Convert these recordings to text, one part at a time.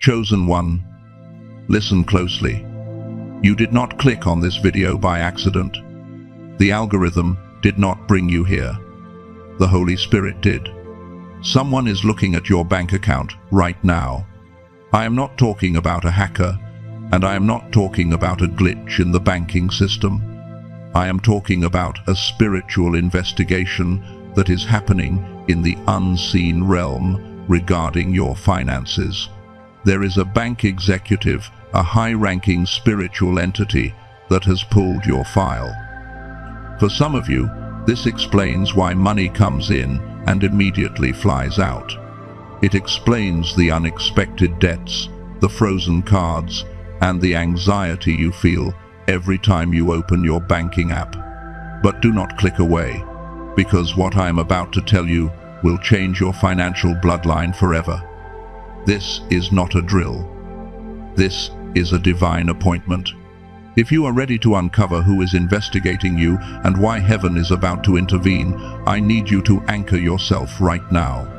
Chosen one, listen closely. You did not click on this video by accident. The algorithm did not bring you here. The Holy Spirit did. Someone is looking at your bank account right now. I am not talking about a hacker, and I am not talking about a glitch in the banking system. I am talking about a spiritual investigation that is happening in the unseen realm regarding your finances. There is a bank executive, a high-ranking spiritual entity that has pulled your file. For some of you, this explains why money comes in and immediately flies out. It explains the unexpected debts, the frozen cards, and the anxiety you feel every time you open your banking app. But do not click away, because what I am about to tell you will change your financial bloodline forever. This is not a drill. This is a divine appointment. If you are ready to uncover who is investigating you and why heaven is about to intervene, I need you to anchor yourself right now.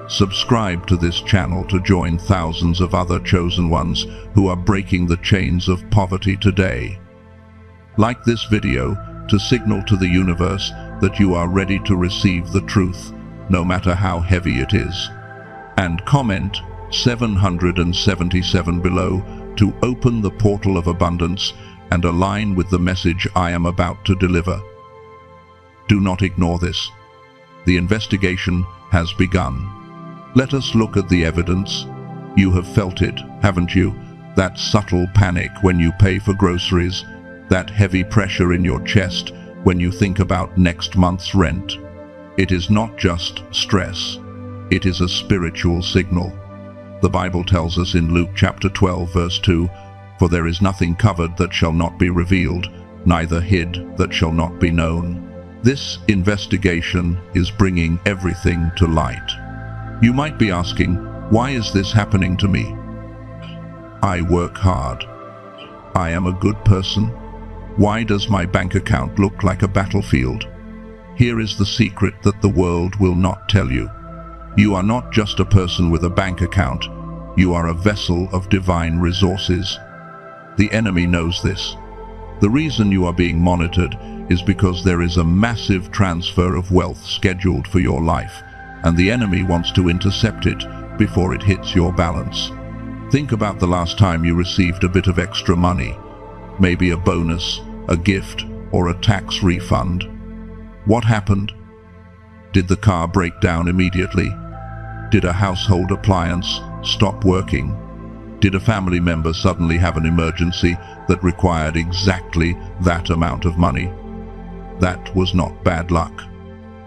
Subscribe to this channel to join thousands of other chosen ones who are breaking the chains of poverty today. Like this video to signal to the universe that you are ready to receive the truth, no matter how heavy it is. And comment 777 below to open the portal of abundance and align with the message I am about to deliver. Do not ignore this. The investigation has begun. Let us look at the evidence. You have felt it, haven't you? That subtle panic when you pay for groceries, that heavy pressure in your chest when you think about next month's rent. It is not just stress. It is a spiritual signal. The Bible tells us in Luke chapter 12 verse 2, "For there is nothing covered that shall not be revealed, neither hid that shall not be known." This investigation is bringing everything to light. You might be asking, why is this happening to me? I work hard. I am a good person. Why does my bank account look like a battlefield? Here is the secret that the world will not tell you. You are not just a person with a bank account. You are a vessel of divine resources. The enemy knows this. The reason you are being monitored is because there is a massive transfer of wealth scheduled for your life, and the enemy wants to intercept it before it hits your balance. Think about the last time you received a bit of extra money, maybe a bonus, a gift, or a tax refund. What happened? Did the car break down immediately? Did a household appliance stop working? Did a family member suddenly have an emergency that required exactly that amount of money? That was not bad luck.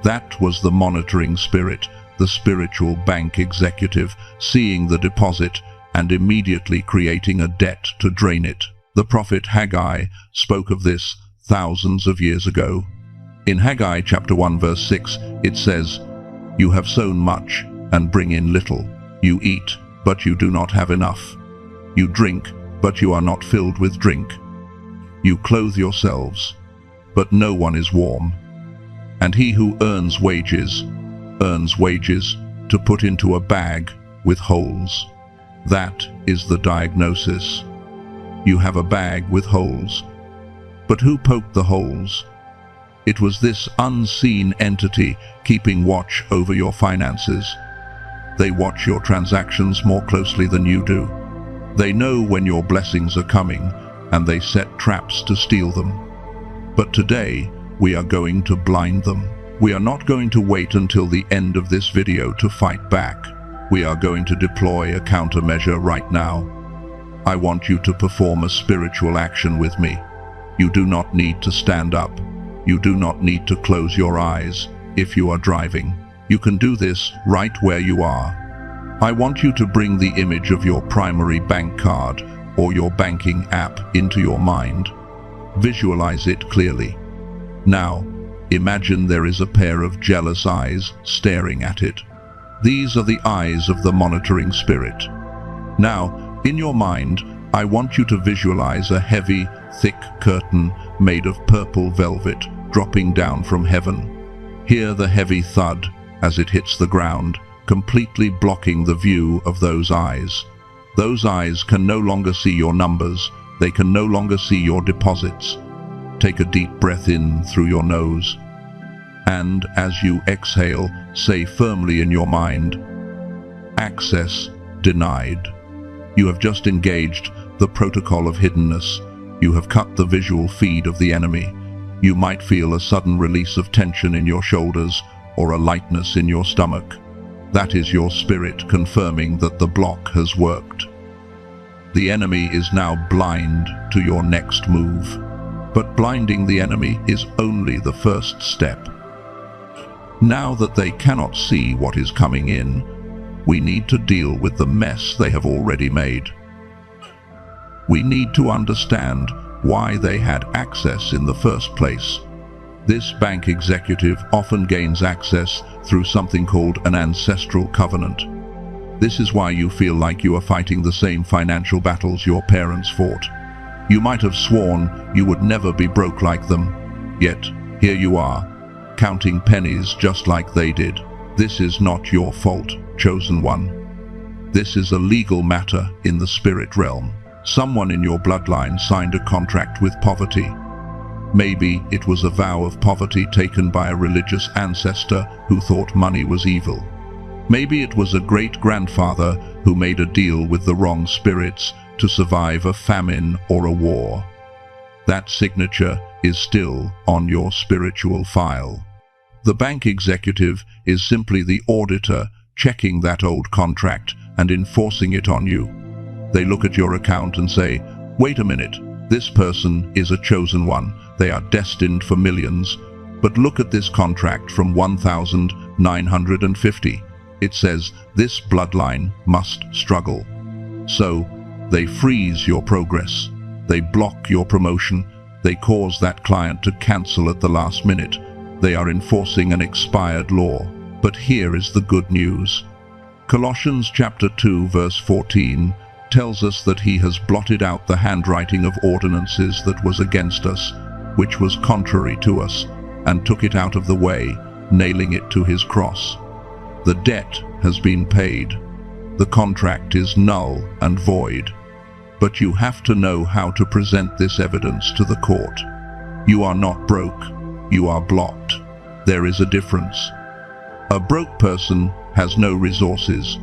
That was the monitoring spirit, the spiritual bank executive, seeing the deposit and immediately creating a debt to drain it. The prophet Haggai spoke of this thousands of years ago. In Haggai chapter 1 verse 6, it says, "You have sown much and bring in little. You eat, but you do not have enough. You drink, but you are not filled with drink. You clothe yourselves, but no one is warm. And he who earns wages to put into a bag with holes." That is the diagnosis. You have a bag with holes. But who poked the holes? It was this unseen entity keeping watch over your finances. They watch your transactions more closely than you do. They know when your blessings are coming, and they set traps to steal them. But today, we are going to blind them. We are not going to wait until the end of this video to fight back. We are going to deploy a countermeasure right now. I want you to perform a spiritual action with me. You do not need to stand up. You do not need to close your eyes if you are driving. You can do this right where you are. I want you to bring the image of your primary bank card or your banking app into your mind. Visualize it clearly. Now, imagine there is a pair of jealous eyes staring at it. These are the eyes of the monitoring spirit. Now, in your mind, I want you to visualize a heavy, thick curtain made of purple velvet dropping down from heaven. Hear the heavy thud as it hits the ground, completely blocking the view of those eyes. Those eyes can no longer see your numbers. They can no longer see your deposits. Take a deep breath in through your nose. And as you exhale, say firmly in your mind, "Access denied." You have just engaged the protocol of hiddenness. You have cut the visual feed of the enemy. You might feel a sudden release of tension in your shoulders or a lightness in your stomach. That is your spirit confirming that the block has worked. The enemy is now blind to your next move. But blinding the enemy is only the first step. Now that they cannot see what is coming in, we need to deal with the mess they have already made. We need to understand why they had access in the first place. This bank executive often gains access through something called an ancestral covenant. This is why you feel like you are fighting the same financial battles your parents fought. You might have sworn you would never be broke like them, yet here you are, counting pennies just like they did. This is not your fault, chosen one. This is a legal matter in the spirit realm. Someone in your bloodline signed a contract with poverty. Maybe it was a vow of poverty taken by a religious ancestor who thought money was evil. Maybe it was a great-grandfather who made a deal with the wrong spirits to survive a famine or a war. That signature is still on your spiritual file. The bank executive is simply the auditor checking that old contract and enforcing it on you. They look at your account and say, "Wait a minute, this person is a chosen one. They are destined for millions. But look at this contract from 1950. It says this bloodline must struggle." So, they freeze your progress. They block your promotion. They cause that client to cancel at the last minute. They are enforcing an expired law. But here is the good news. Colossians chapter 2 verse 14 tells us that he has blotted out the handwriting of ordinances that was against us, which was contrary to us, and took it out of the way, nailing it to his cross. The debt has been paid. The contract is null and void. But you have to know how to present this evidence to the court. You are not broke. You are blocked. There is a difference. A broke person has no resources.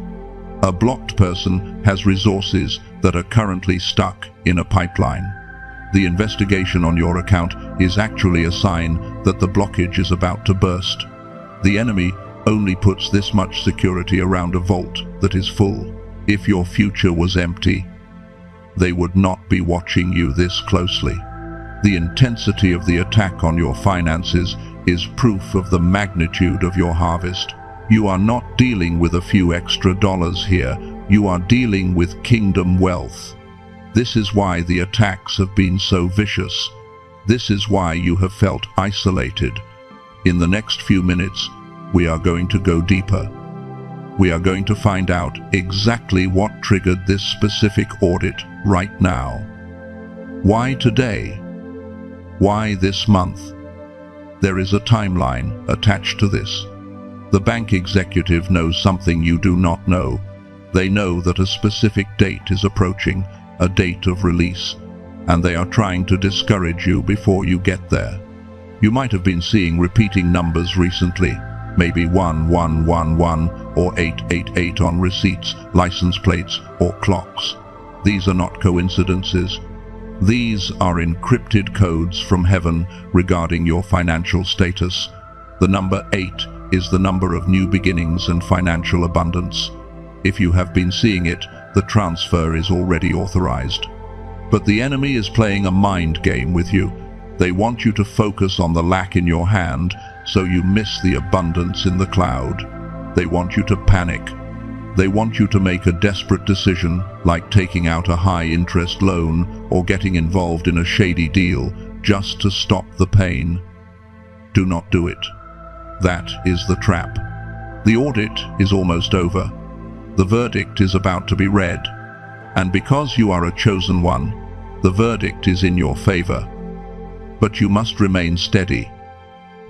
A blocked person has resources that are currently stuck in a pipeline. The investigation on your account is actually a sign that the blockage is about to burst. The enemy only puts this much security around a vault that is full. If your future was empty, they would not be watching you this closely. The intensity of the attack on your finances is proof of the magnitude of your harvest. You are not dealing with a few extra dollars here. You are dealing with kingdom wealth. This is why the attacks have been so vicious. This is why you have felt isolated. In the next few minutes, we are going to go deeper. We are going to find out exactly what triggered this specific audit right now. Why today? Why this month? There is a timeline attached to this. The bank executive knows something you do not know. They know that a specific date is approaching, a date of release, and they are trying to discourage you before you get there. You might have been seeing repeating numbers recently, maybe 1111 or 888 on receipts, license plates, or clocks. These are not coincidences. These are encrypted codes from heaven regarding your financial status. The number 8 is the number of new beginnings and financial abundance. If you have been seeing it, the transfer is already authorized. But the enemy is playing a mind game with you. They want you to focus on the lack in your hand, so you miss the abundance in the cloud. They want you to panic. They want you to make a desperate decision, like taking out a high-interest loan or getting involved in a shady deal, just to stop the pain. Do not do it. That is the trap. The audit is almost over. The verdict is about to be read. And because you are a chosen one, the verdict is in your favor. But you must remain steady.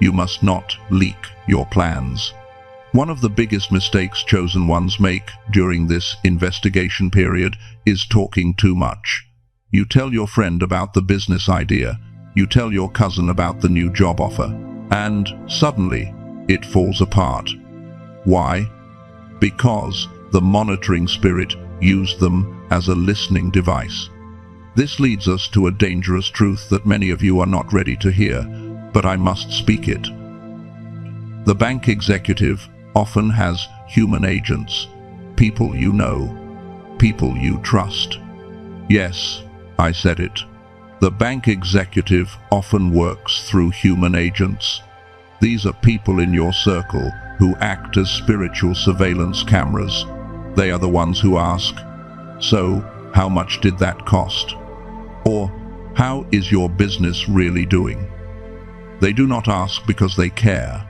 You must not leak your plans. One of the biggest mistakes chosen ones make during this investigation period is talking too much. You tell your friend about the business idea, you tell your cousin about the new job offer, and suddenly it falls apart. Why? Because the monitoring spirit used them as a listening device. This leads us to a dangerous truth that many of you are not ready to hear, but I must speak it. The bank executive often has human agents, people you know, people you trust. Yes, I said it. The bank executive often works through human agents. These are people in your circle who act as spiritual surveillance cameras. They are the ones who ask, "So, how much did that cost?" Or, "How is your business really doing?" They do not ask because they care.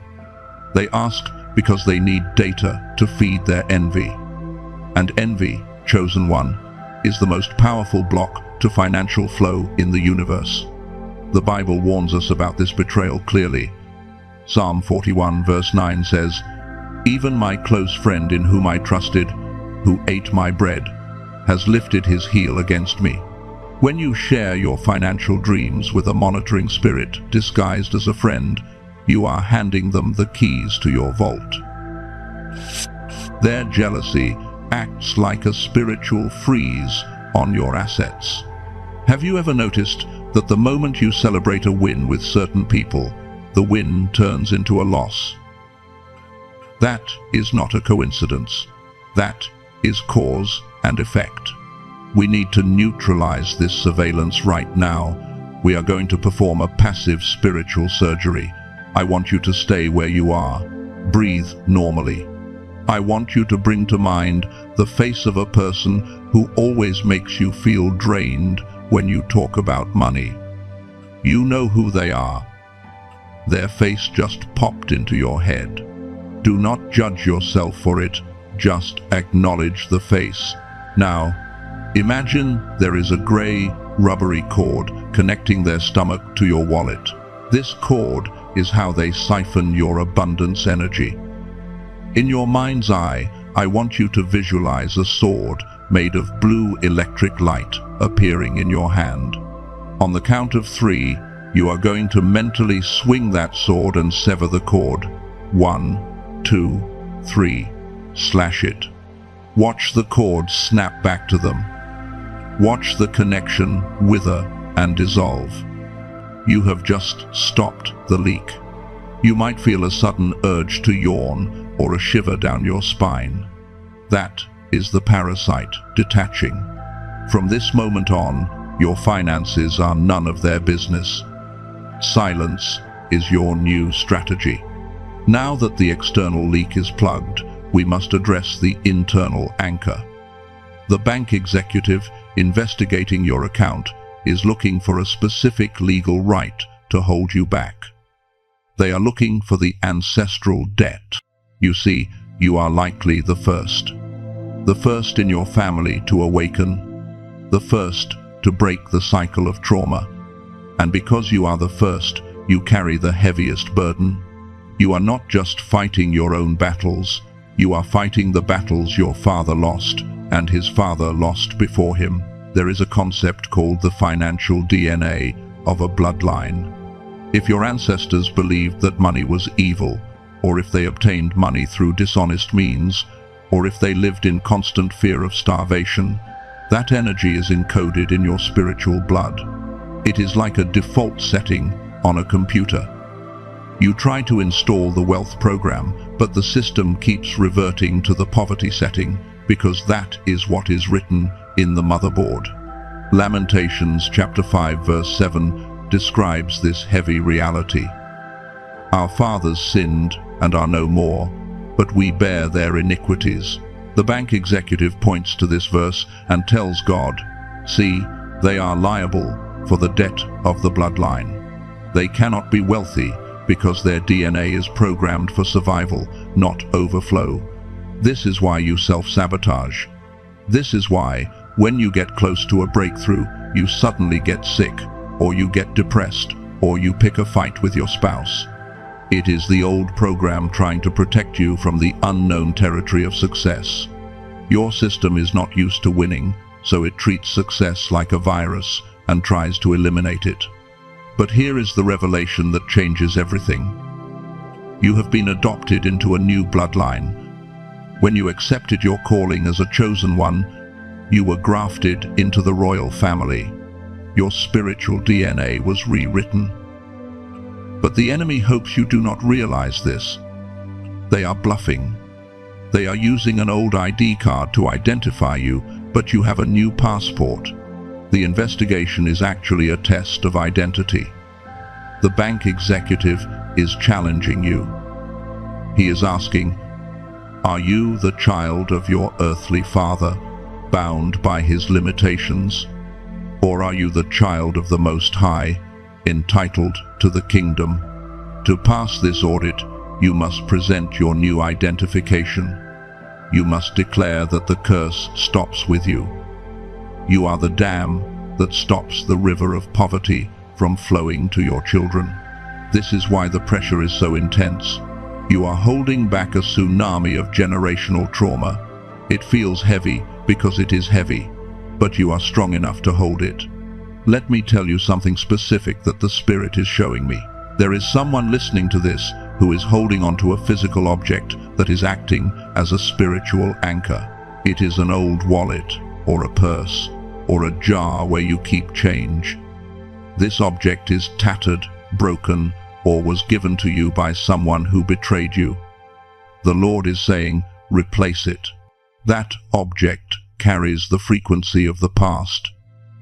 They ask because they need data to feed their envy. And envy, chosen one, is the most powerful block to financial flow in the universe. The Bible warns us about this betrayal clearly. Psalm 41 verse 9 says, "Even my close friend in whom I trusted, who ate my bread, has lifted his heel against me." When you share your financial dreams with a monitoring spirit disguised as a friend, you are handing them the keys to your vault. Their jealousy acts like a spiritual freeze on your assets. Have you ever noticed that the moment you celebrate a win with certain people, the win turns into a loss? That is not a coincidence. That is cause and effect. We need to neutralize this surveillance right now. We are going to perform a passive spiritual surgery. I want you to stay where you are. Breathe normally. I want you to bring to mind the face of a person who always makes you feel drained when you talk about money. You know who they are. Their face just popped into your head. Do not judge yourself for it, just acknowledge the face. Now, imagine there is a gray, rubbery cord connecting their stomach to your wallet. This cord is how they siphon your abundance energy. In your mind's eye, I want you to visualize a sword made of blue electric light appearing in your hand. On the count of 3, you are going to mentally swing that sword and sever the cord. 1, 2, 3. Slash it. Watch the cord snap back to them. Watch the connection wither and dissolve. You have just stopped the leak. You might feel a sudden urge to yawn or a shiver down your spine. That is the parasite detaching. From this moment on, your finances are none of their business. Silence is your new strategy. Now that the external leak is plugged, we must address the internal anchor. The bank executive investigating your account is looking for a specific legal right to hold you back. They are looking for the ancestral debt. You see, you are likely the first. The first in your family to awaken, the first to break the cycle of trauma. And because you are the first, you carry the heaviest burden. You are not just fighting your own battles, you are fighting the battles your father lost and his father lost before him. There is a concept called the financial DNA of a bloodline. If your ancestors believed that money was evil, or if they obtained money through dishonest means, or if they lived in constant fear of starvation, that energy is encoded in your spiritual blood. It is like a default setting on a computer. You try to install the wealth program, but the system keeps reverting to the poverty setting because that is what is written in the motherboard. Lamentations chapter 5 verse 7 describes this heavy reality. Our fathers sinned and are no more, but we bear their iniquities. The bank executive points to this verse and tells God, "See, they are liable for the debt of the bloodline. They cannot be wealthy because their DNA is programmed for survival, not overflow. This is why you self-sabotage. This is why, when you get close to a breakthrough, you suddenly get sick, or you get depressed, or you pick a fight with your spouse. It is the old program trying to protect you from the unknown territory of success. Your system is not used to winning, so it treats success like a virus and tries to eliminate it. But here is the revelation that changes everything. You have been adopted into a new bloodline. When you accepted your calling as a chosen one, you were grafted into the royal family. Your spiritual DNA was rewritten. But the enemy hopes you do not realize this. They are bluffing. They are using an old ID card to identify you, but you have a new passport. The investigation is actually a test of identity. The bank executive is challenging you. He is asking, are you the child of your earthly father, bound by his limitations? Or are you the child of the Most High, entitled to the kingdom? To pass this audit, you must present your new identification. You must declare that the curse stops with you. You are the dam that stops the river of poverty from flowing to your children. This is why the pressure is so intense. You are holding back a tsunami of generational trauma. It feels heavy because it is heavy, but you are strong enough to hold it. Let me tell you something specific that the Spirit is showing me. There is someone listening to this who is holding onto a physical object that is acting as a spiritual anchor. It is an old wallet, or a purse, or a jar where you keep change. This object is tattered, broken, or was given to you by someone who betrayed you. The Lord is saying, replace it. That object carries the frequency of the past.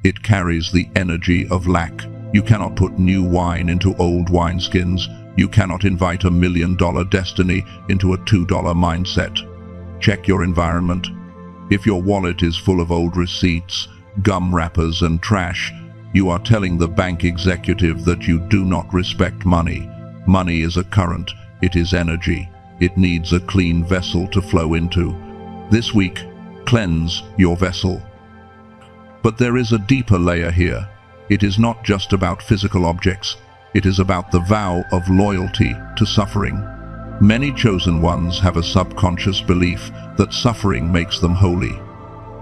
It carries the energy of lack. You cannot put new wine into old wineskins. You cannot invite $1 million destiny into a $2 mindset. Check your environment. If your wallet is full of old receipts, gum wrappers and trash, you are telling the bank executive that you do not respect money. Money is a current. It is energy. It needs a clean vessel to flow into. This week, cleanse your vessel. But there is a deeper layer here. It is not just about physical objects. It is about the vow of loyalty to suffering. Many chosen ones have a subconscious belief that suffering makes them holy.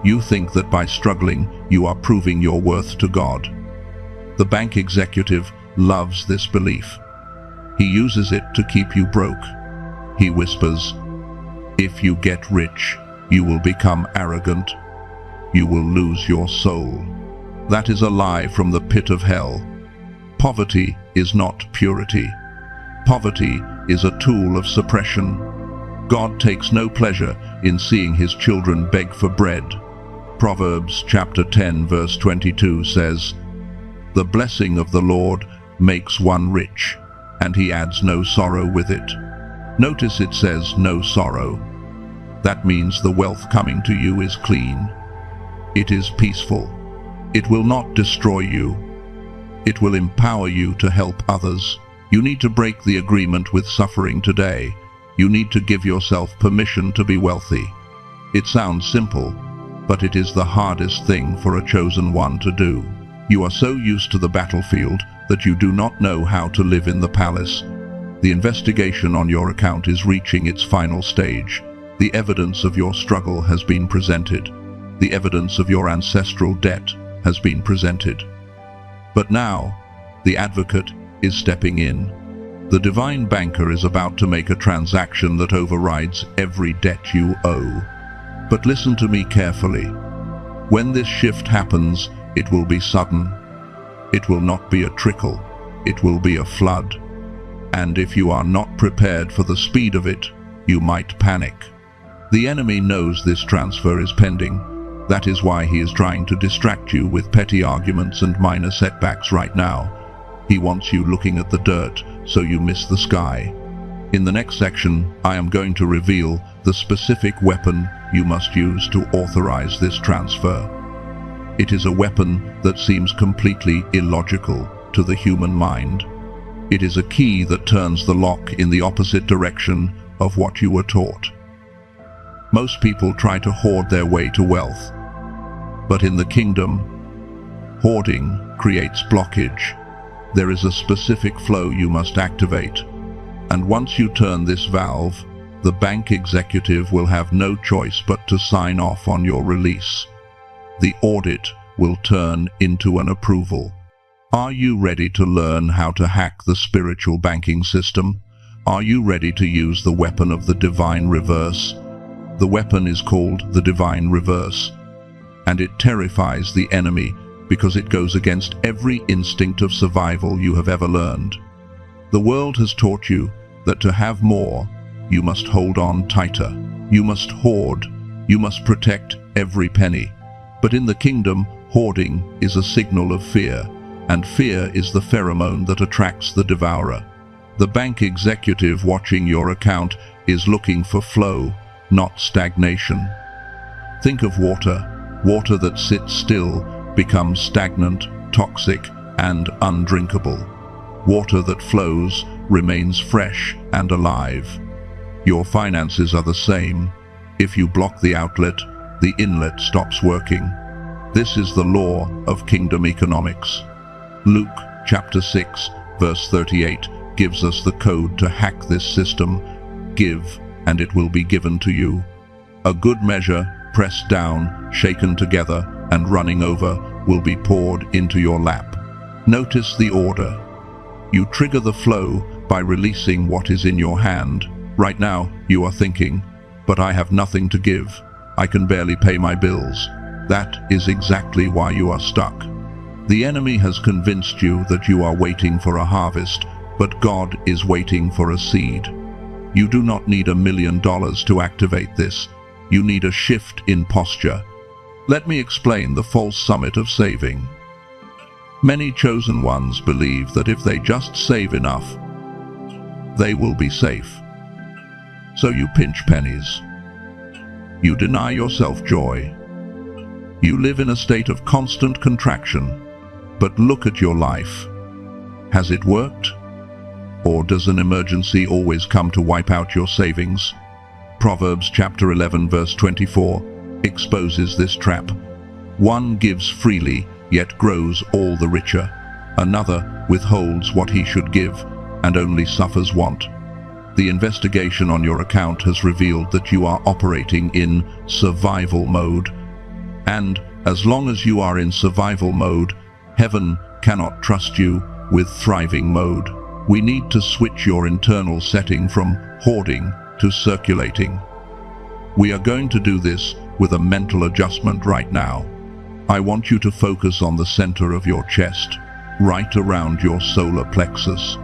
You think that by struggling, you are proving your worth to God. The bank executive loves this belief. He uses it to keep you broke. He whispers, if you get rich, you will become arrogant. You will lose your soul. That is a lie from the pit of hell. Poverty is not purity. Poverty is a tool of suppression. God takes no pleasure in seeing his children beg for bread. Proverbs chapter 10 verse 22 says, the blessing of the Lord makes one rich, and he adds no sorrow with it. Notice it says no sorrow. That means the wealth coming to you is clean. It is peaceful. It will not destroy you. It will empower you to help others. You need to break the agreement with suffering today. You need to give yourself permission to be wealthy. It sounds simple, but it is the hardest thing for a chosen one to do. You are so used to the battlefield that you do not know how to live in the palace. The investigation on your account is reaching its final stage. The evidence of your struggle has been presented. The evidence of your ancestral debt has been presented. But now, the advocate is stepping in. The divine banker is about to make a transaction that overrides every debt you owe. But listen to me carefully. When this shift happens, it will be sudden. It will not be a trickle. It will be a flood. And if you are not prepared for the speed of it, you might panic. The enemy knows this transfer is pending. That is why he is trying to distract you with petty arguments and minor setbacks right now. He wants you looking at the dirt so you miss the sky. In the next section, I am going to reveal the specific weapon you must use to authorize this transfer. It is a weapon that seems completely illogical to the human mind. It is a key that turns the lock in the opposite direction of what you were taught. Most people try to hoard their way to wealth. But in the kingdom, hoarding creates blockage. There is a specific flow you must activate. And once you turn this valve, the bank executive will have no choice but to sign off on your release. The audit will turn into an approval. Are you ready to learn how to hack the spiritual banking system? Are you ready to use the weapon of the divine reverse? The weapon is called the divine reverse, and it terrifies the enemy because it goes against every instinct of survival you have ever learned. The world has taught you that to have more, you must hold on tighter. You must hoard. You must protect every penny. But in the kingdom, hoarding is a signal of fear, and fear is the pheromone that attracts the devourer. The bank executive watching your account is looking for flow, not stagnation. Think of water. Water that sits still becomes stagnant, toxic, and undrinkable. Water that flows remains fresh and alive. Your finances are the same. If you block the outlet, the inlet stops working. This is the law of kingdom economics. Luke chapter 6, verse 38 gives us the code to hack this system. Give, and it will be given to you. A good measure, pressed down, shaken together, and running over, will be poured into your lap. Notice the order. You trigger the flow by releasing what is in your hand. Right now, you are thinking, but I have nothing to give. I can barely pay my bills. That is exactly why you are stuck. The enemy has convinced you that you are waiting for a harvest, but God is waiting for a seed. You do not need $1 million to activate this. You need a shift in posture. Let me explain the false summit of saving. Many chosen ones believe that if they just save enough, they will be safe. So you pinch pennies. You deny yourself joy. You live in a state of constant contraction. But look at your life. Has it worked? Or does an emergency always come to wipe out your savings? Proverbs chapter 11 verse 24 exposes this trap. One gives freely, yet grows all the richer. Another withholds what he should give, and only suffers want. The investigation on your account has revealed that you are operating in survival mode. And as long as you are in survival mode, heaven cannot trust you with thriving mode. We need to switch your internal setting from hoarding to circulating. We are going to do this with a mental adjustment right now. I want you to focus on the center of your chest, right around your solar plexus.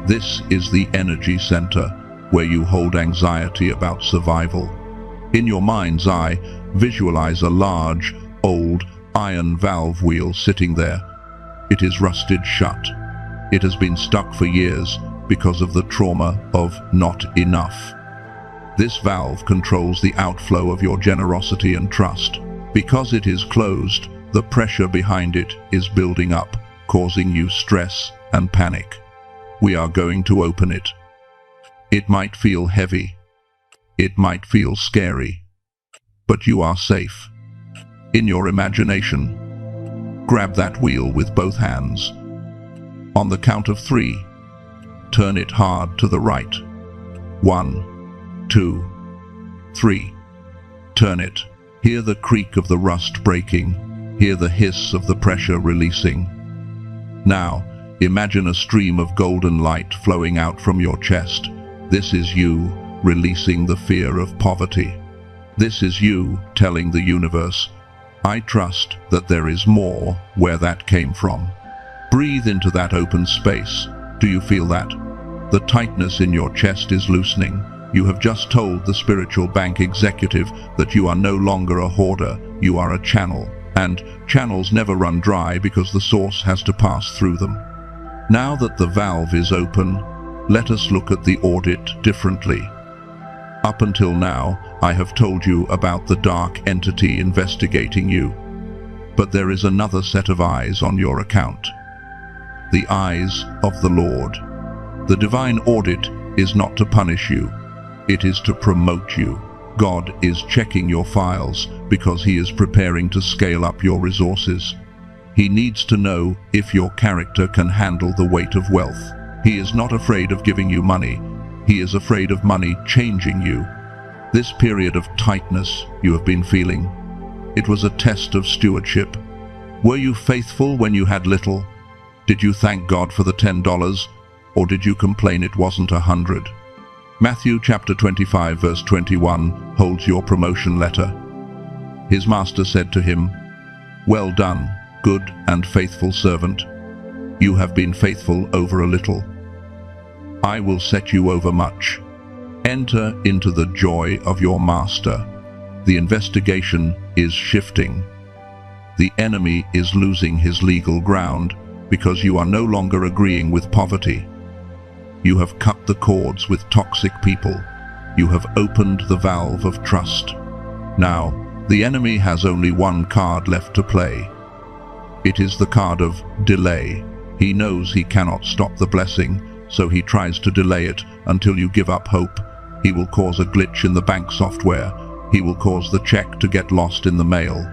This is the energy center where you hold anxiety about survival. In your mind's eye, visualize a large, old, iron valve wheel sitting there. It is rusted shut. It has been stuck for years because of the trauma of not enough. This valve controls the outflow of your generosity and trust. Because it is closed, the pressure behind it is building up, causing you stress and panic. We are going to open it. It might feel heavy. It might feel scary. But you are safe. In your imagination, grab that wheel with both hands. On the count of 3, turn it hard to the right. 1, 2, 3. Turn it. Hear the creak of the rust breaking. Hear the hiss of the pressure releasing. Now, imagine a stream of golden light flowing out from your chest. This is you releasing the fear of poverty. This is you telling the universe, I trust that there is more where that came from. Breathe into that open space. Do you feel that? The tightness in your chest is loosening. You have just told the spiritual bank executive that you are no longer a hoarder, you are a channel. And channels never run dry because the source has to pass through them. Now that the valve is open, let us look at the audit differently. Up until now, I have told you about the dark entity investigating you. But there is another set of eyes on your account. The eyes of the Lord. The divine audit is not to punish you. It is to promote you. God is checking your files because He is preparing to scale up your resources. He needs to know if your character can handle the weight of wealth. He is not afraid of giving you money. He is afraid of money changing you. This period of tightness you have been feeling, it was a test of stewardship. Were you faithful when you had little? Did you thank God for the $10, or did you complain it wasn't 100? Matthew chapter 25 verse 21 holds your promotion letter. His master said to him, "Well done, good and faithful servant. You have been faithful over a little. I will set you over much. Enter into the joy of your master." The investigation is shifting. The enemy is losing his legal ground because you are no longer agreeing with poverty. You have cut the cords with toxic people. You have opened the valve of trust. Now, the enemy has only one card left to play. It is the card of delay. He knows he cannot stop the blessing, so he tries to delay it until you give up hope. He will cause a glitch in the bank software. He will cause the check to get lost in the mail.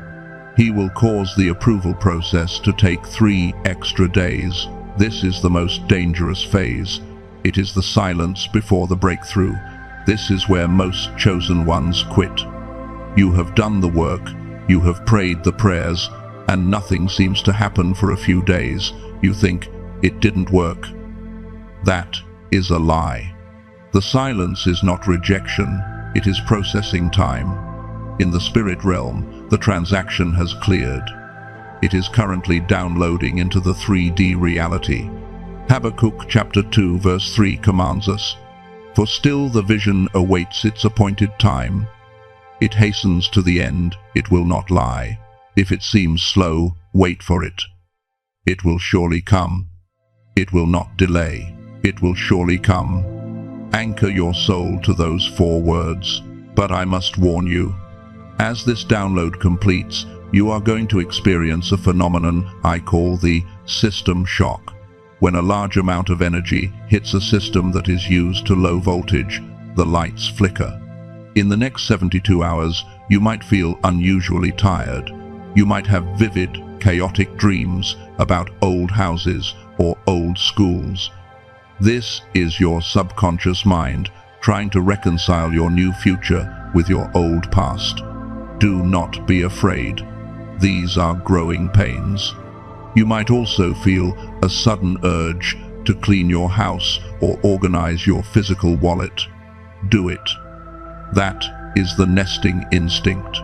He will cause the approval process to take 3 extra days. This is the most dangerous phase. It is the silence before the breakthrough. This is where most chosen ones quit. You have done the work, you have prayed the prayers, and nothing seems to happen for a few days. You think, it didn't work. That is a lie. The silence is not rejection, it is processing time. In the spirit realm, the transaction has cleared. It is currently downloading into the 3D reality. Habakkuk chapter 2 verse 3 commands us, "For still the vision awaits its appointed time. It hastens to the end, it will not lie. If it seems slow, wait for it. It will surely come. It will not delay. It will surely come." Anchor your soul to those 4 words. But I must warn you, as this download completes, you are going to experience a phenomenon I call the system shock. When a large amount of energy hits a system that is used to low voltage, the lights flicker. In the next 72 hours, you might feel unusually tired. You might have vivid, chaotic dreams about old houses or old schools. This is your subconscious mind trying to reconcile your new future with your old past. Do not be afraid. These are growing pains. You might also feel a sudden urge to clean your house or organize your physical wallet. Do it. That is the nesting instinct.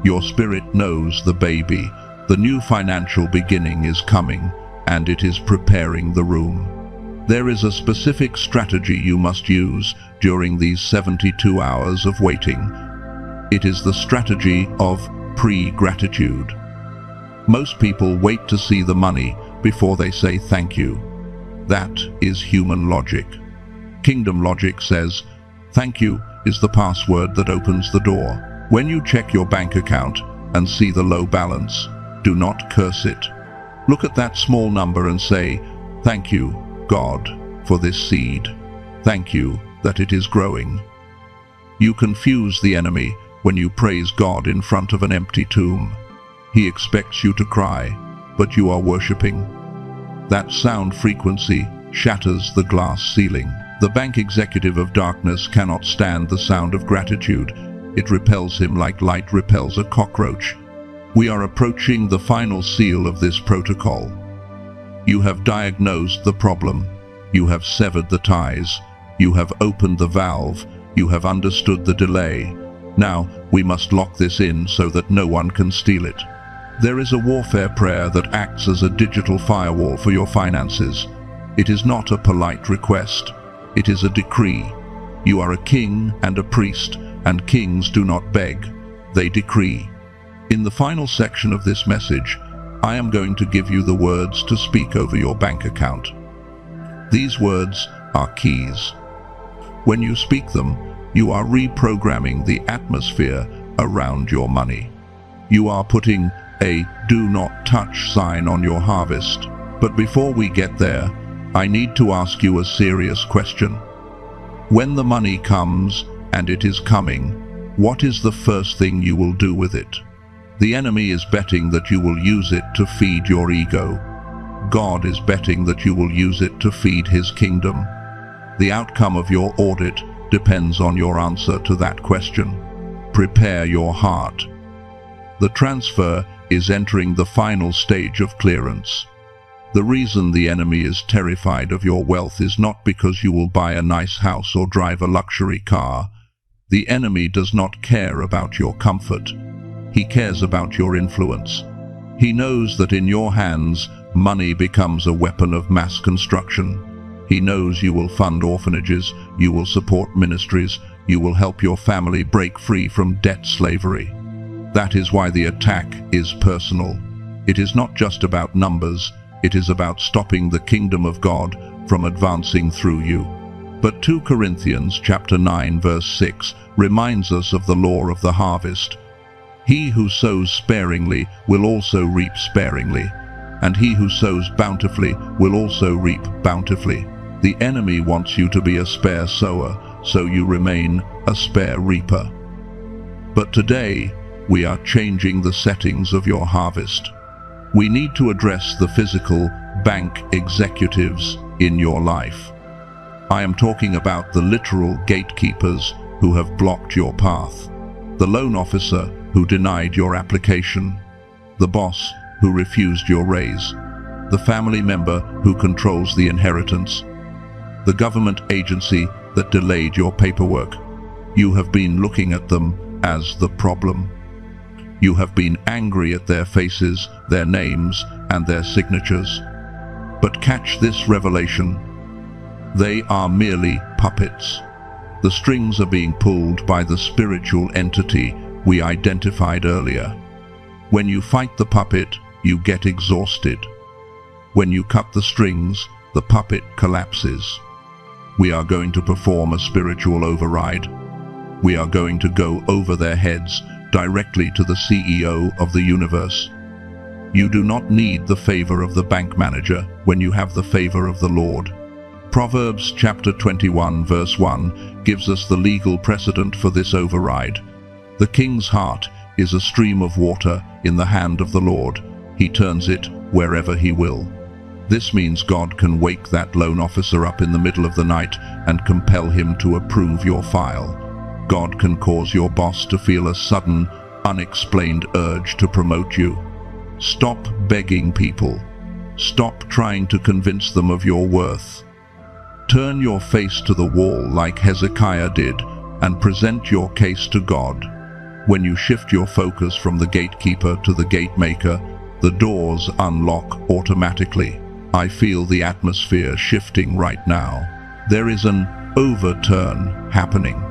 Your spirit knows the baby. The new financial beginning is coming, and it is preparing the room. There is a specific strategy you must use during these 72 hours of waiting. It is the strategy of pre-gratitude. Most people wait to see the money before they say thank you. That is human logic. Kingdom logic says, thank you is the password that opens the door. When you check your bank account and see the low balance, do not curse it. Look at that small number and say, thank you, God, for this seed. Thank you that it is growing. You confuse the enemy when you praise God in front of an empty tomb. He expects you to cry, but you are worshipping. That sound frequency shatters the glass ceiling. The bank executive of darkness cannot stand the sound of gratitude. It repels him like light repels a cockroach. We are approaching the final seal of this protocol. You have diagnosed the problem. You have severed the ties. You have opened the valve. You have understood the delay. Now, we must lock this in so that no one can steal it. There is a warfare prayer that acts as a digital firewall for your finances. It is not a polite request. It is a decree. You are a king and a priest, and kings do not beg. They decree. In the final section of this message, I am going to give you the words to speak over your bank account. These words are keys. When you speak them, you are reprogramming the atmosphere around your money. You are putting a do not touch sign on your harvest. But before we get there, I need to ask you a serious question. When the money comes, and it is coming, what is the first thing you will do with it? The enemy is betting that you will use it to feed your ego. God is betting that you will use it to feed his kingdom. The outcome of your audit depends on your answer to that question. Prepare your heart. The transfer is entering the final stage of clearance. The reason the enemy is terrified of your wealth is not because you will buy a nice house or drive a luxury car. The enemy does not care about your comfort. He cares about your influence. He knows that in your hands, money becomes a weapon of mass construction. He knows you will fund orphanages, you will support ministries, you will help your family break free from debt slavery. That is why the attack is personal. It is not just about numbers, it is about stopping the kingdom of God from advancing through you. But 2 Corinthians chapter 9 verse 6 reminds us of the law of the harvest. He who sows sparingly will also reap sparingly, and he who sows bountifully will also reap bountifully. The enemy wants you to be a spare sower, so you remain a spare reaper. But today, we are changing the settings of your harvest. We need to address the physical bank executives in your life. I am talking about the literal gatekeepers who have blocked your path, the loan officer who denied your application, the boss who refused your raise, the family member who controls the inheritance, the government agency that delayed your paperwork. You have been looking at them as the problem. You have been angry at their faces, their names, and their signatures. But catch this revelation. They are merely puppets. The strings are being pulled by the spiritual entity we identified earlier. When you fight the puppet, you get exhausted. When you cut the strings, the puppet collapses. We are going to perform a spiritual override. We are going to go over their heads directly to the CEO of the universe. You do not need the favor of the bank manager when you have the favor of the Lord. Proverbs chapter 21 verse 1 gives us the legal precedent for this override. The king's heart is a stream of water in the hand of the Lord. He turns it wherever he will. This means God can wake that loan officer up in the middle of the night and compel him to approve your file. God can cause your boss to feel a sudden, unexplained urge to promote you. Stop begging people. Stop trying to convince them of your worth. Turn your face to the wall like Hezekiah did and present your case to God. When you shift your focus from the gatekeeper to the gatemaker, the doors unlock automatically. I feel the atmosphere shifting right now. There is an overturn happening.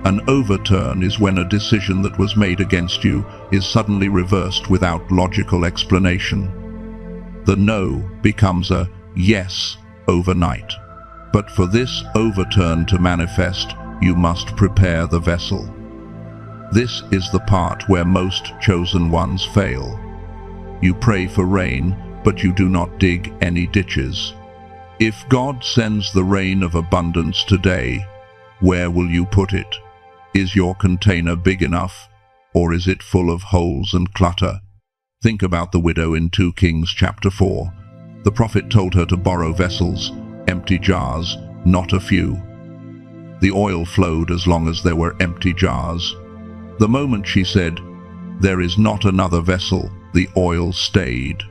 An overturn is when a decision that was made against you is suddenly reversed without logical explanation. The no becomes a yes overnight. But for this overturn to manifest, you must prepare the vessel. This is the part where most chosen ones fail. You pray for rain, but you do not dig any ditches. If God sends the rain of abundance today, where will you put it? Is your container big enough, or is it full of holes and clutter? Think about the widow in 2 Kings chapter 4. The prophet told her to borrow vessels, empty jars, not a few. The oil flowed as long as there were empty jars. The moment she said, "There is not another vessel," the oil stayed.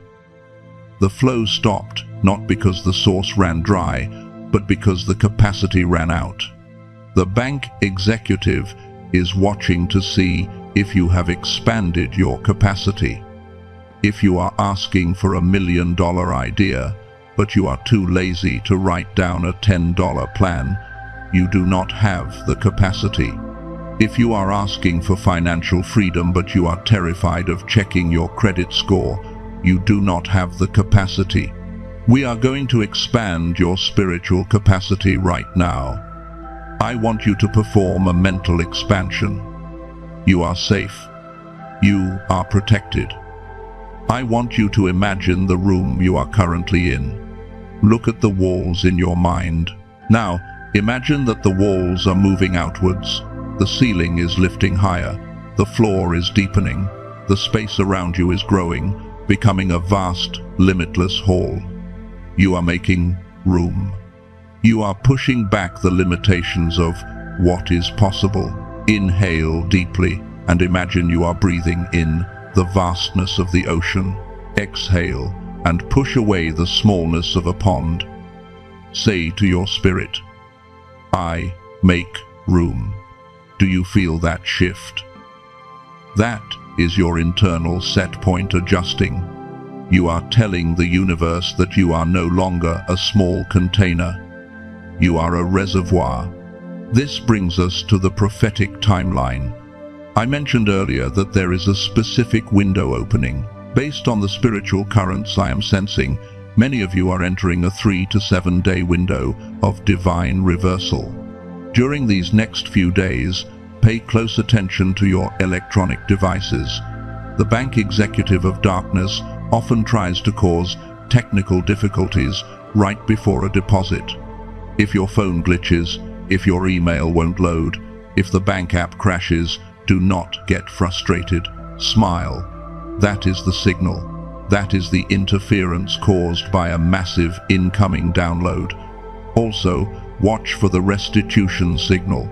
The flow stopped, not because the source ran dry, but because the capacity ran out. The bank executive is watching to see if you have expanded your capacity. If you are asking for $1 million idea, but you are too lazy to write down a $10 plan, you do not have the capacity. If you are asking for financial freedom but you are terrified of checking your credit score, you do not have the capacity. We are going to expand your spiritual capacity right now. I want you to perform a mental expansion. You are safe. You are protected. I want you to imagine the room you are currently in. Look at the walls in your mind. Now, imagine that the walls are moving outwards. The ceiling is lifting higher. The floor is deepening. The space around you is growing. becoming a vast, limitless hall. You are making room. You are pushing back the limitations of what is possible. Inhale deeply and imagine you are breathing in the vastness of the ocean. Exhale and push away the smallness of a pond. Say to your spirit, I make room. Do you feel that shift? That is your internal set point adjusting. You are telling the universe that you are no longer a small container. You are a reservoir. This brings us to the prophetic timeline. I mentioned earlier that there is a specific window opening. Based on the spiritual currents I am sensing, many of you are entering a 3 to 7 day window of divine reversal. During these next few days, pay close attention to your electronic devices. The bank executive of darkness often tries to cause technical difficulties right before a deposit. If your phone glitches, if your email won't load, if the bank app crashes, do not get frustrated. Smile. That is the signal. That is the interference caused by a massive incoming download. Also, watch for the restitution signal.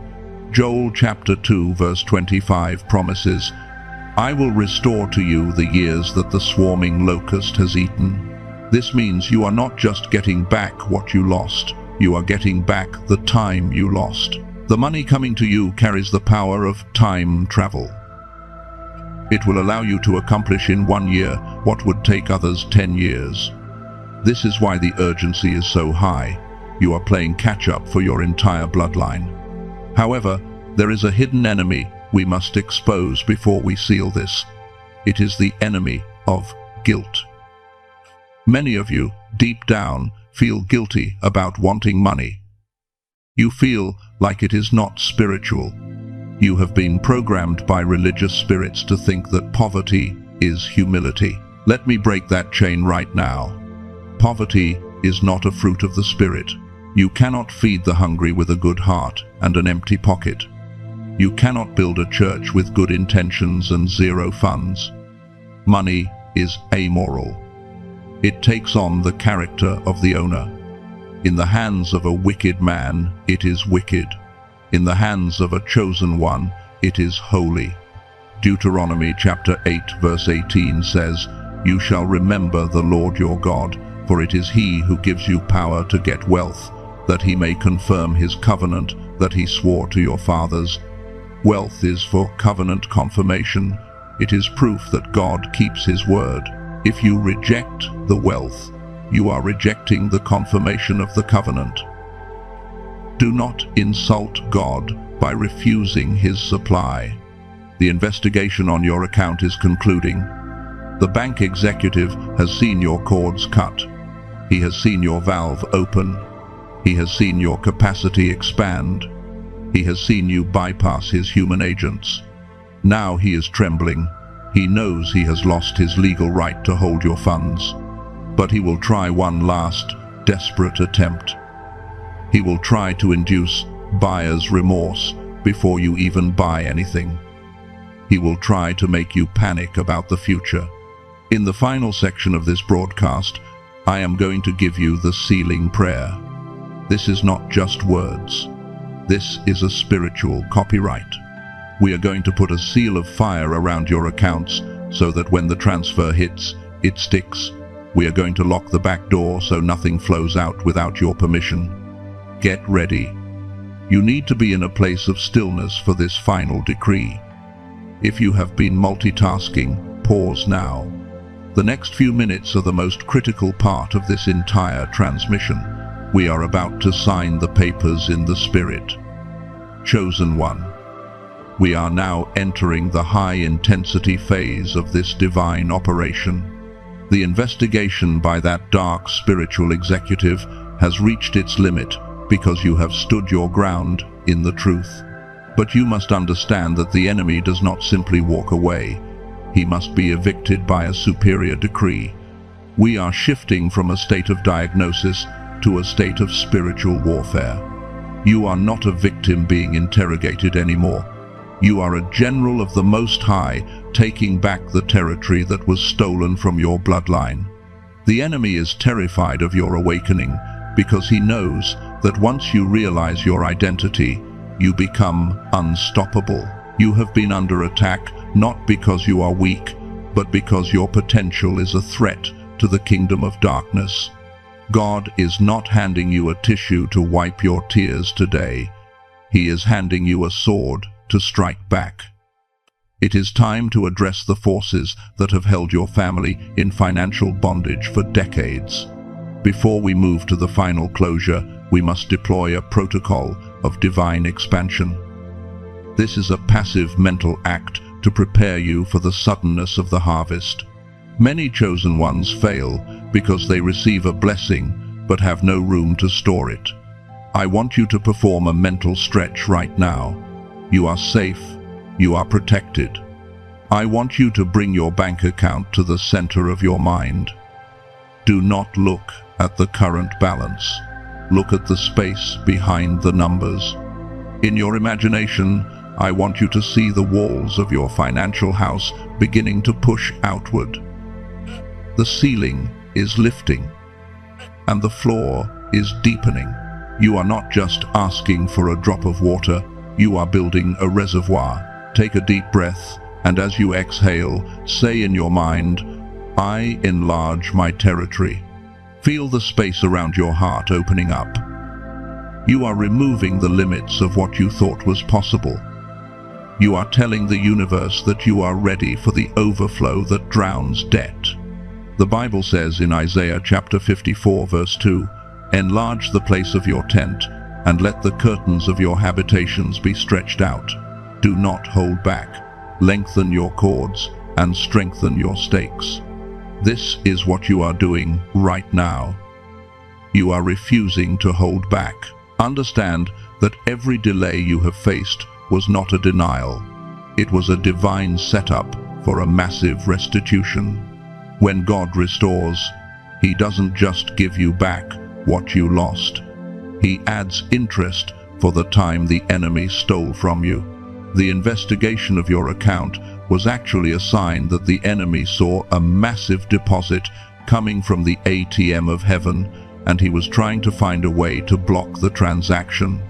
Joel chapter 2 verse 25 promises, I will restore to you the years that the swarming locust has eaten. This means you are not just getting back what you lost, you are getting back the time you lost. The money coming to you carries the power of time travel. It will allow you to accomplish in 1 year what would take others 10 years. This is why the urgency is so high. You are playing catch-up for your entire bloodline. However, there is a hidden enemy we must expose before we seal this. It is the enemy of guilt. Many of you, deep down, feel guilty about wanting money. You feel like it is not spiritual. You have been programmed by religious spirits to think that poverty is humility. Let me break that chain right now. Poverty is not a fruit of the Spirit. You cannot feed the hungry with a good heart and an empty pocket. You cannot build a church with good intentions and zero funds. Money is amoral. It takes on the character of the owner. In the hands of a wicked man, it is wicked. In the hands of a chosen one, it is holy. Deuteronomy chapter 8 verse 18 says, You shall remember the Lord your God, for it is he who gives you power to get wealth, that he may confirm his covenant that he swore to your fathers. Wealth is for covenant confirmation. It is proof that God keeps his word. If you reject the wealth, you are rejecting the confirmation of the covenant. Do not insult God by refusing his supply. The investigation on your account is concluding. The bank executive has seen your cords cut. He has seen your valve open. He has seen your capacity expand. He has seen you bypass his human agents. Now he is trembling. He knows he has lost his legal right to hold your funds. But he will try one last, desperate attempt. He will try to induce buyer's remorse before you even buy anything. He will try to make you panic about the future. In the final section of this broadcast, I am going to give you the sealing prayer. This is not just words. This is a spiritual copyright. We are going to put a seal of fire around your accounts so that when the transfer hits, it sticks. We are going to lock the back door so nothing flows out without your permission. Get ready. You need to be in a place of stillness for this final decree. If you have been multitasking, pause now. The next few minutes are the most critical part of this entire transmission. We are about to sign the papers in the Spirit. Chosen one. We are now entering the high-intensity phase of this divine operation. The investigation by that dark spiritual executive has reached its limit because you have stood your ground in the truth. But you must understand that the enemy does not simply walk away. He must be evicted by a superior decree. We are shifting from a state of diagnosis to a state of spiritual warfare. You are not a victim being interrogated anymore. You are a general of the Most High, taking back the territory that was stolen from your bloodline. The enemy is terrified of your awakening because he knows that once you realize your identity, you become unstoppable. You have been under attack not because you are weak, but because your potential is a threat to the kingdom of darkness. God is not handing you a tissue to wipe your tears today. He is handing you a sword to strike back. It is time to address the forces that have held your family in financial bondage for decades. Before we move to the final closure, we must deploy a protocol of divine expansion. This is a passive mental act to prepare you for the suddenness of the harvest. Many chosen ones fail because they receive a blessing but have no room to store it. I want you to perform a mental stretch right now. You are safe. You are protected. I want you to bring your bank account to the center of your mind. Do not look at the current balance. Look at the space behind the numbers. In your imagination, I want you to see the walls of your financial house beginning to push outward. The ceiling is lifting, and the floor is deepening. You are not just asking for a drop of water, you are building a reservoir. Take a deep breath, and as you exhale, say in your mind, I enlarge my territory. Feel the space around your heart opening up. You are removing the limits of what you thought was possible. You are telling the universe that you are ready for the overflow that drowns debt. The Bible says in Isaiah chapter 54 verse 2, enlarge the place of your tent, and let the curtains of your habitations be stretched out. Do not hold back. Lengthen your cords and strengthen your stakes. This is what you are doing right now. You are refusing to hold back. Understand that every delay you have faced was not a denial. It was a divine setup for a massive restitution. When God restores, He doesn't just give you back what you lost. He adds interest for the time the enemy stole from you. The investigation of your account was actually a sign that the enemy saw a massive deposit coming from the ATM of heaven, and he was trying to find a way to block the transaction.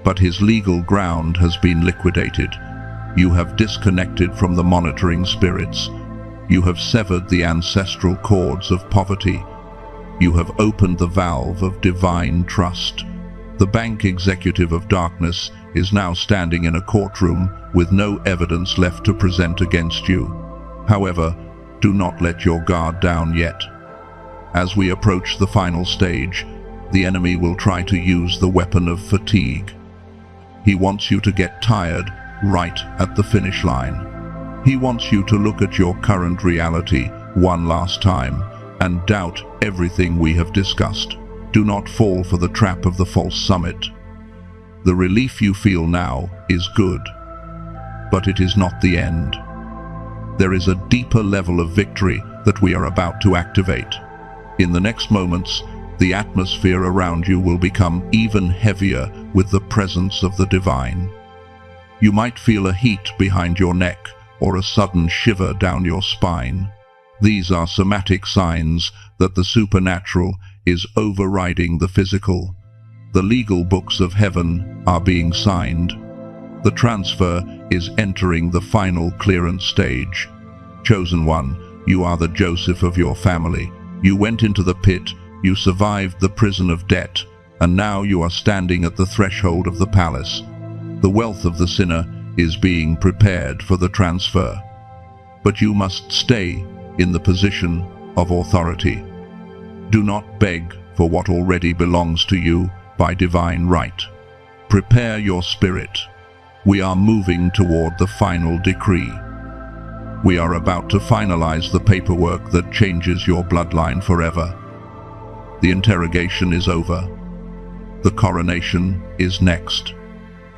But his legal ground has been liquidated. You have disconnected from the monitoring spirits. You have severed the ancestral cords of poverty. You have opened the valve of divine trust. The bank executive of darkness is now standing in a courtroom with no evidence left to present against you. However, do not let your guard down yet. As we approach the final stage, the enemy will try to use the weapon of fatigue. He wants you to get tired right at the finish line. He wants you to look at your current reality one last time and doubt everything we have discussed. Do not fall for the trap of the false summit. The relief you feel now is good, but it is not the end. There is a deeper level of victory that we are about to activate. In the next moments, the atmosphere around you will become even heavier with the presence of the divine. You might feel a heat behind your neck or a sudden shiver down your spine. These are somatic signs that the supernatural is overriding the physical. The legal books of heaven are being signed. The transfer is entering the final clearance stage. Chosen one, you are the Joseph of your family. You went into the pit, you survived the prison of debt, and now you are standing at the threshold of the palace. The wealth of the sinner is being prepared for the transfer. But you must stay in the position of authority. Do not beg for what already belongs to you by divine right. Prepare your spirit. We are moving toward the final decree. We are about to finalize the paperwork that changes your bloodline forever. The interrogation is over. The coronation is next.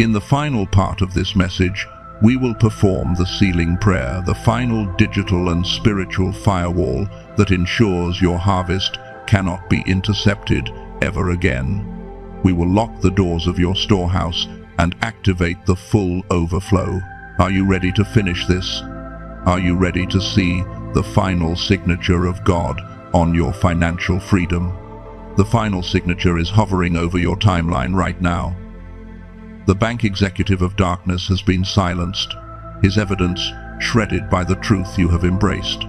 In the final part of this message, we will perform the sealing prayer, the final digital and spiritual firewall that ensures your harvest cannot be intercepted ever again. We will lock the doors of your storehouse and activate the full overflow. Are you ready to finish this? Are you ready to see the final signature of God on your financial freedom? The final signature is hovering over your timeline right now. The bank executive of darkness has been silenced, his evidence shredded by the truth you have embraced.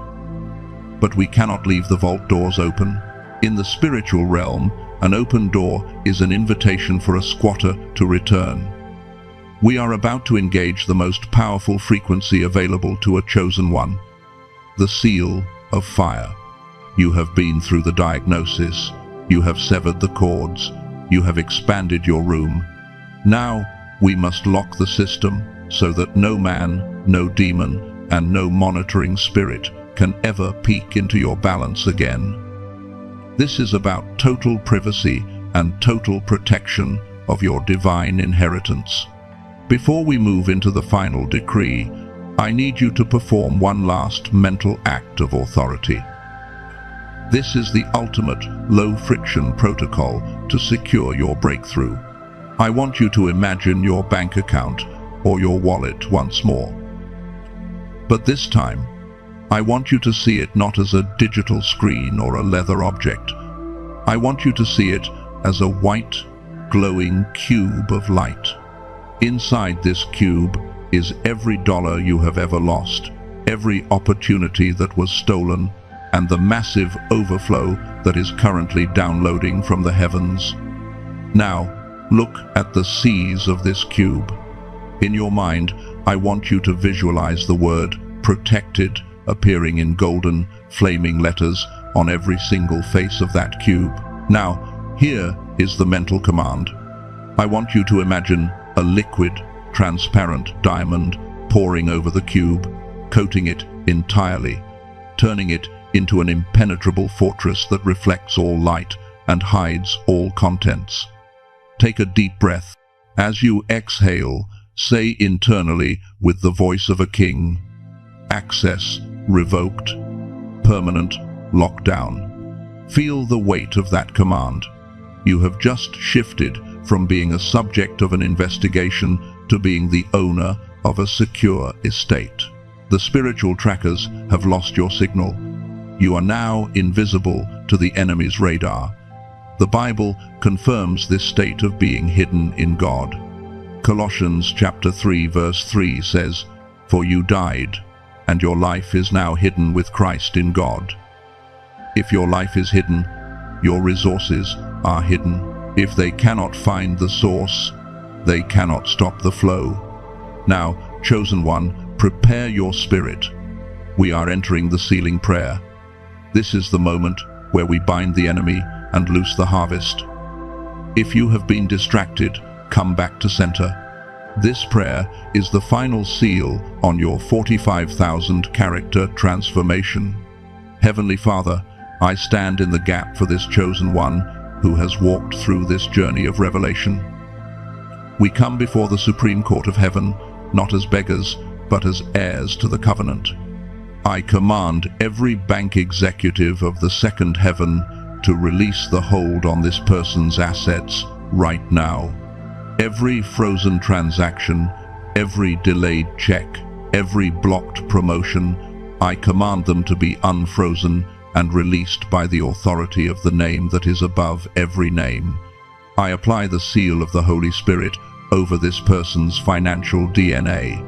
But we cannot leave the vault doors open. In the spiritual realm, an open door is an invitation for a squatter to return. We are about to engage the most powerful frequency available to a chosen one, the seal of fire. You have been through the diagnosis, you have severed the cords, you have expanded your room. Now we must lock the system so that no man, no demon, and no monitoring spirit can ever peek into your balance again. This is about total privacy and total protection of your divine inheritance. Before we move into the final decree, I need you to perform one last mental act of authority. This is the ultimate low-friction protocol to secure your breakthrough. I want you to imagine your bank account or your wallet once more. But this time, I want you to see it not as a digital screen or a leather object. I want you to see it as a white, glowing cube of light. Inside this cube is every dollar you have ever lost, every opportunity that was stolen, and the massive overflow that is currently downloading from the heavens. Now, look at the seas of this cube. In your mind, I want you to visualize the word protected appearing in golden, flaming letters on every single face of that cube. Now, here is the mental command. I want you to imagine a liquid, transparent diamond pouring over the cube, coating it entirely, turning it into an impenetrable fortress that reflects all light and hides all contents. Take a deep breath. As you exhale, say internally with the voice of a king, access revoked, permanent lockdown. Feel the weight of that command. You have just shifted from being a subject of an investigation to being the owner of a secure estate. The spiritual trackers have lost your signal. You are now invisible to the enemy's radar. The Bible confirms this state of being hidden in God. Colossians chapter 3 verse 3 says, "For you died, and your life is now hidden with Christ in God." If your life is hidden, your resources are hidden. If they cannot find the source, they cannot stop the flow. Now, chosen one, prepare your spirit. We are entering the sealing prayer. This is the moment where we bind the enemy and loose the harvest. If you have been distracted, come back to center. This prayer is the final seal on your 45,000 character transformation. Heavenly Father, I stand in the gap for this chosen one who has walked through this journey of revelation. We come before the Supreme Court of Heaven, not as beggars, but as heirs to the covenant. I command every bank executive of the second heaven to release the hold on this person's assets right now. Every frozen transaction, every delayed check, every blocked promotion, I command them to be unfrozen and released by the authority of the name that is above every name. I apply the seal of the Holy Spirit over this person's financial DNA.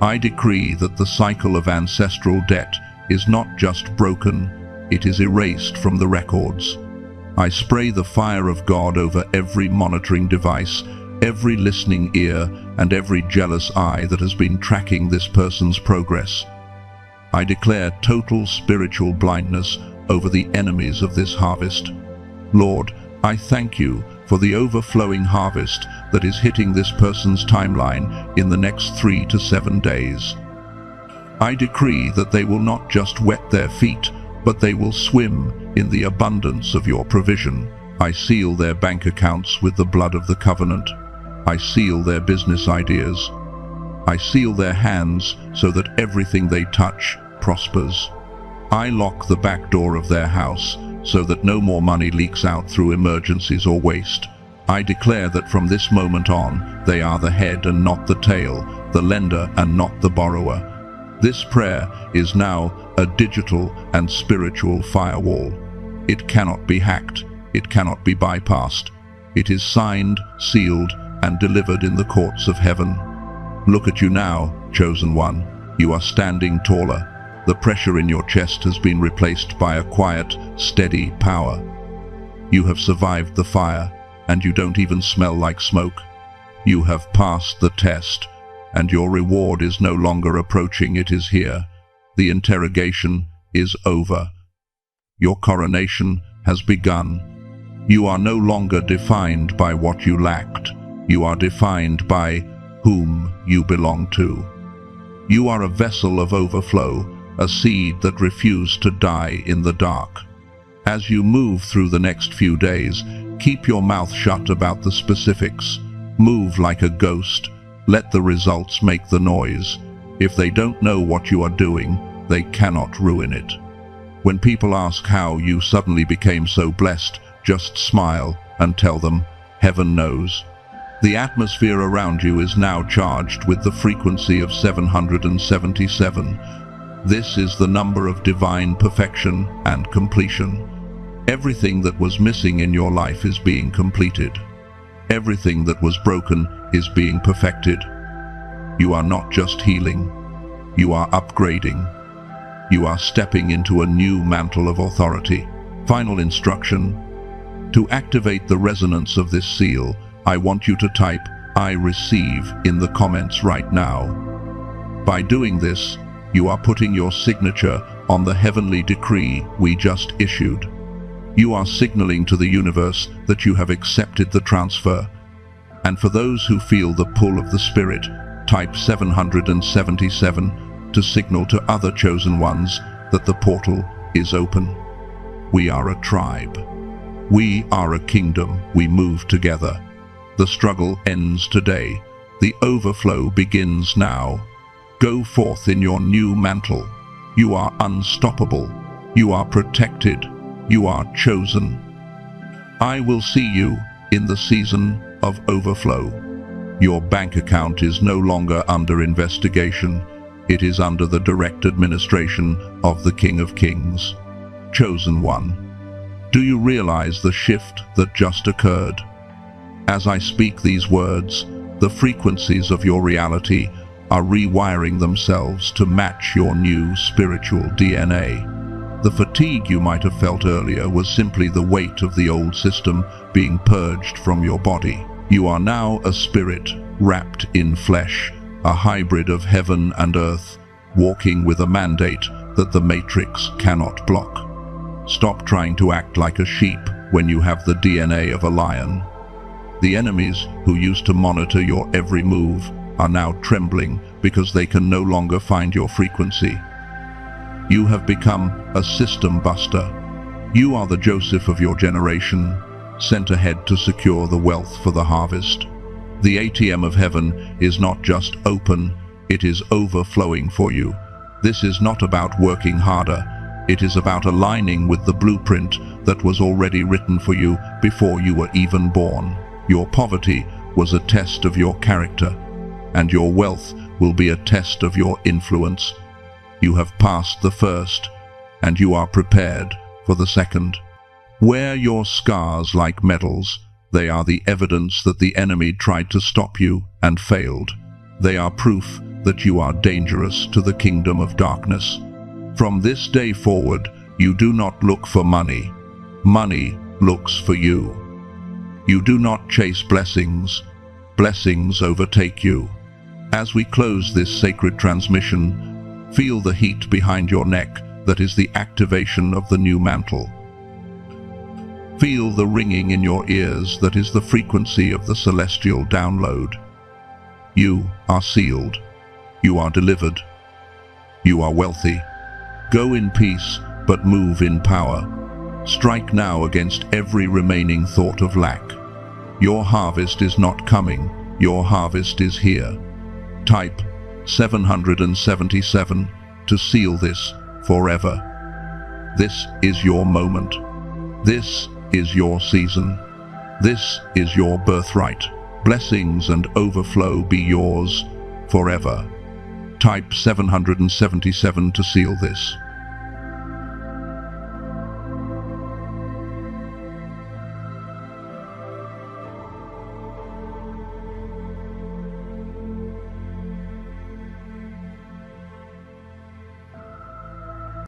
I decree that the cycle of ancestral debt is not just broken, it is erased from the records. I spray the fire of God over every monitoring device, every listening ear, and every jealous eye that has been tracking this person's progress. I declare total spiritual blindness over the enemies of this harvest. Lord, I thank you for the overflowing harvest that is hitting this person's timeline in the next 3 to 7 days. I decree that they will not just wet their feet, but they will swim in the abundance of your provision. I seal their bank accounts with the blood of the covenant. I seal their business ideas. I seal their hands so that everything they touch prospers. I lock the back door of their house so that no more money leaks out through emergencies or waste. I declare that from this moment on, they are the head and not the tail, the lender and not the borrower. This prayer is now a digital and spiritual firewall. It cannot be hacked. It cannot be bypassed. It is signed, sealed, and delivered in the courts of heaven. Look at you now, chosen one. You are standing taller. The pressure in your chest has been replaced by a quiet, steady power. You have survived the fire, and you don't even smell like smoke. You have passed the test, and your reward is no longer approaching, it is here. The interrogation is over. Your coronation has begun. You are no longer defined by what you lacked. You are defined by whom you belong to. You are a vessel of overflow, a seed that refused to die in the dark. As you move through the next few days, keep your mouth shut about the specifics. Move like a ghost. Let the results make the noise. If they don't know what you are doing, they cannot ruin it. When people ask how you suddenly became so blessed, just smile and tell them, heaven knows. The atmosphere around you is now charged with the frequency of 777. This is the number of divine perfection and completion. Everything that was missing in your life is being completed. Everything that was broken is being perfected. You are not just healing. You are upgrading. You are stepping into a new mantle of authority. Final instruction. To activate the resonance of this seal, I want you to type, I receive, in the comments right now. By doing this, you are putting your signature on the heavenly decree we just issued. You are signaling to the universe that you have accepted the transfer. And for those who feel the pull of the Spirit, type 777 to signal to other chosen ones that the portal is open. We are a tribe. We are a kingdom. We move together. The struggle ends today. The overflow begins now. Go forth in your new mantle. You are unstoppable. You are protected. You are chosen. I will see you in the season of overflow. Your bank account is no longer under investigation. It is under the direct administration of the King of Kings. Chosen one. Do you realize the shift that just occurred? As I speak these words, the frequencies of your reality are rewiring themselves to match your new spiritual DNA. The fatigue you might have felt earlier was simply the weight of the old system being purged from your body. You are now a spirit wrapped in flesh, a hybrid of heaven and earth, walking with a mandate that the matrix cannot block. Stop trying to act like a sheep when you have the DNA of a lion. The enemies who used to monitor your every move are now trembling because they can no longer find your frequency. You have become a system buster. You are the Joseph of your generation, sent ahead to secure the wealth for the harvest. The ATM of heaven is not just open, it is overflowing for you. This is not about working harder. It is about aligning with the blueprint that was already written for you before you were even born. Your poverty was a test of your character, and your wealth will be a test of your influence. You have passed the first, and you are prepared for the second. Wear your scars like medals. They are the evidence that the enemy tried to stop you and failed. They are proof that you are dangerous to the kingdom of darkness. From this day forward, you do not look for money. Money looks for you. You do not chase blessings. Blessings overtake you. As we close this sacred transmission, feel the heat behind your neck that is the activation of the new mantle. Feel the ringing in your ears that is the frequency of the celestial download. You are sealed. You are delivered. You are wealthy. Go in peace, but move in power. Strike now against every remaining thought of lack. Your harvest is not coming. Your harvest is here. Type 777 to seal this forever. This is your moment. This is your season. This is your birthright. Blessings and overflow be yours forever. Type 777 to seal this.